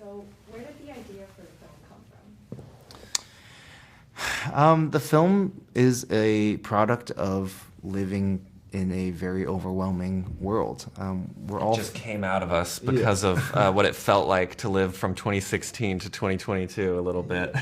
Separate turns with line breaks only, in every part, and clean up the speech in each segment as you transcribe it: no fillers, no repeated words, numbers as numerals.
So where did the idea for the film come from?
The film is a product of living in a very overwhelming world.
It just came out of us because of what it felt like to live from 2016 to 2022 a little bit.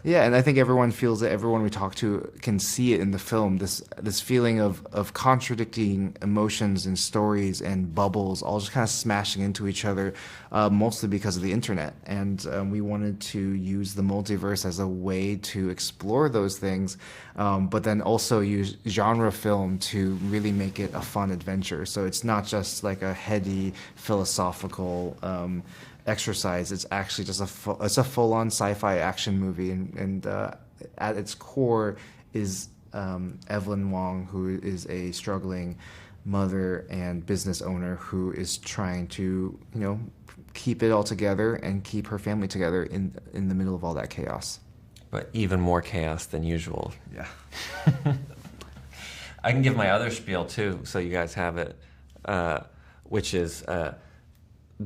Yeah, and I think everyone feels it. Everyone we talk to can see it in the film. This feeling of contradicting emotions and stories and bubbles, all just kind of smashing into each other, mostly because of the internet. And we wanted to use the multiverse as a way to explore those things, but then also use genre film to really make it a fun adventure. So it's not just like a heady philosophical exercise. It's actually just it's a full-on sci-fi action movie, and at its core is Evelyn Wong, who is a struggling mother and business owner who is trying to, keep it all together and keep her family together in the middle of all that chaos.
But even more chaos than usual.
Yeah.
I can give my other spiel too, so you guys have it, which is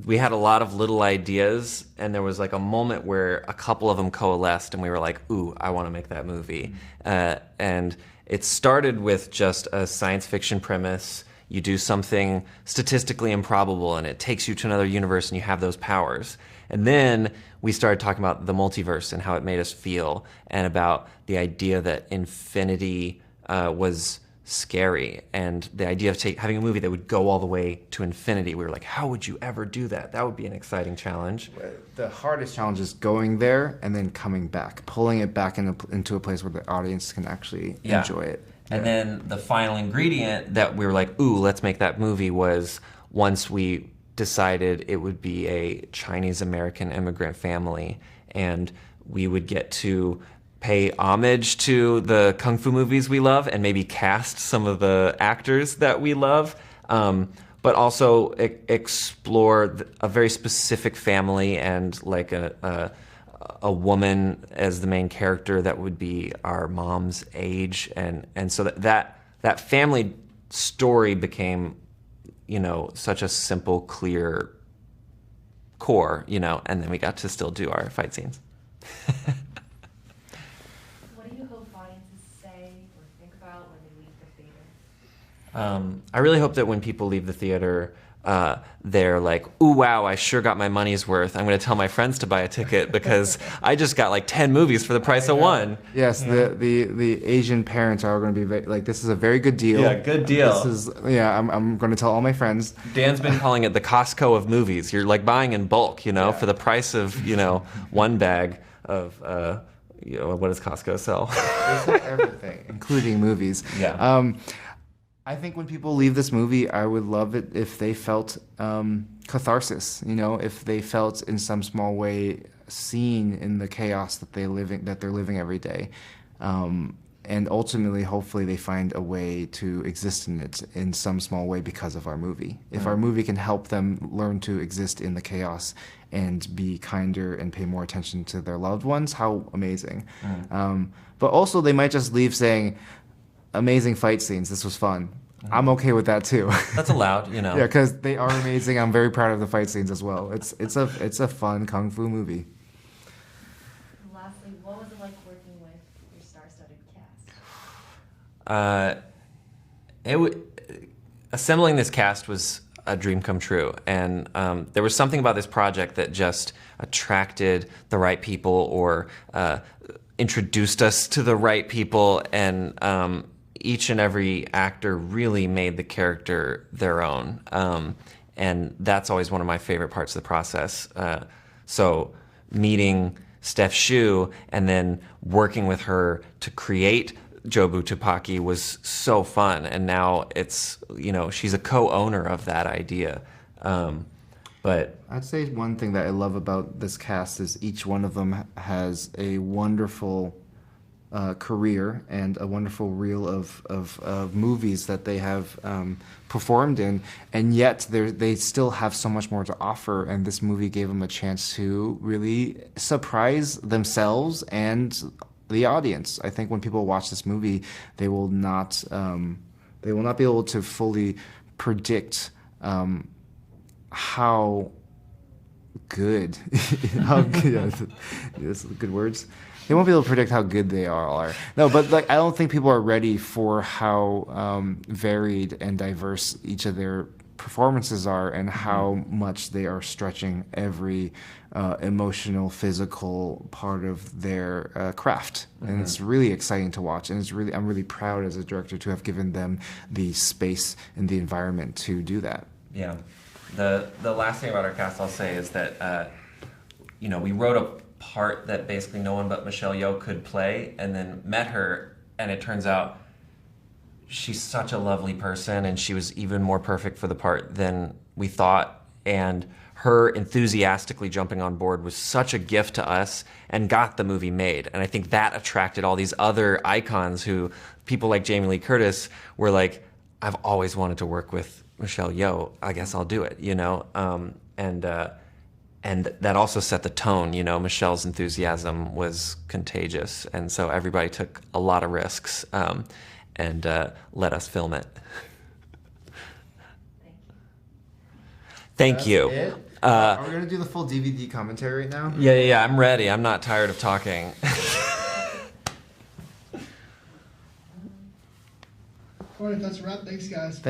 we had a lot of little ideas, and there was like a moment where a couple of them coalesced, and we were like, ooh, I want to make that movie. And it started with just a science fiction premise. You do something statistically improbable, and it takes you to another universe, and you have those powers. And then we started talking about the multiverse and how it made us feel, and about the idea that infinity was scary, and the idea of having a movie that would go all the way to infinity. We were like, how would you ever do that? That would be an exciting challenge.
The hardest challenge is going there and then coming back, pulling it back into a place where the audience can actually enjoy it.
And then the final ingredient that we were like, ooh, let's make that movie, was once we decided it would be a Chinese-American immigrant family, and we would get to pay homage to the kung fu movies we love and maybe cast some of the actors that we love, but also explore a very specific family and like a woman as the main character that would be our mom's age, and so that family story became, such a simple, clear core, and then we got to still do our fight scenes. I really hope that when people leave the theater, they're like, ooh, wow, I sure got my money's worth. I'm going to tell my friends to buy a ticket because I just got like 10 movies for the price of one.
Yes, the Asian parents are going to be like, this is a very good deal.
Yeah, good deal.
I'm going to tell all my friends.
Dan's been calling it the Costco of movies. You're like buying in bulk, for the price of, one bag of, what does Costco sell?
They sell everything, including movies.
Yeah.
I think when people leave this movie, I would love it if they felt catharsis. If they felt in some small way seen in the chaos that they're living every day, and ultimately, hopefully, they find a way to exist in it in some small way because of our movie. If our movie can help them learn to exist in the chaos and be kinder and pay more attention to their loved ones, how amazing! But also, they might just leave saying, amazing fight scenes. This was fun. I'm okay with that too.
That's allowed,
Yeah, because they are amazing. I'm very proud of the fight scenes as well. It's a fun kung fu movie.
And lastly, what was it like working with your star-studded cast?
Assembling this cast was a dream come true, and there was something about this project that just attracted the right people, or introduced us to the right people, and each and every actor really made the character their own, and that's always one of my favorite parts of the process. So meeting Steph Shu and then working with her to create Jobu Tupaki was so fun, and now it's, she's a co-owner of that idea. But
I'd say one thing that I love about this cast is each one of them has a wonderful career and a wonderful reel of movies that they have performed in, and yet they still have so much more to offer, and this movie gave them a chance to really surprise themselves and the audience. I think when people watch this movie, they will not be able to fully predict how good. How good? Yeah, those are good words. They won't be able to predict how good they are. No, but like I don't think people are ready for how varied and diverse each of their performances are, and how much they are stretching every emotional, physical part of their craft. And it's really exciting to watch. And I'm really proud as a director to have given them the space and the environment to do that.
Yeah. The last thing about our cast I'll say is that we wrote a part that basically no one but Michelle Yeoh could play, and then met her, and it turns out she's such a lovely person, and she was even more perfect for the part than we thought. And her enthusiastically jumping on board was such a gift to us and got the movie made. And I think that attracted all these other icons who, people like Jamie Lee Curtis, were like, I've always wanted to work with Michelle Yeoh. I guess I'll do it, And that also set the tone. Michelle's enthusiasm was contagious, and so everybody took a lot of risks and let us film it. Thank you.
It? Are we gonna do the full DVD commentary right now?
Yeah, I'm ready. I'm not tired of talking.
All right, that's a wrap. Thanks, guys.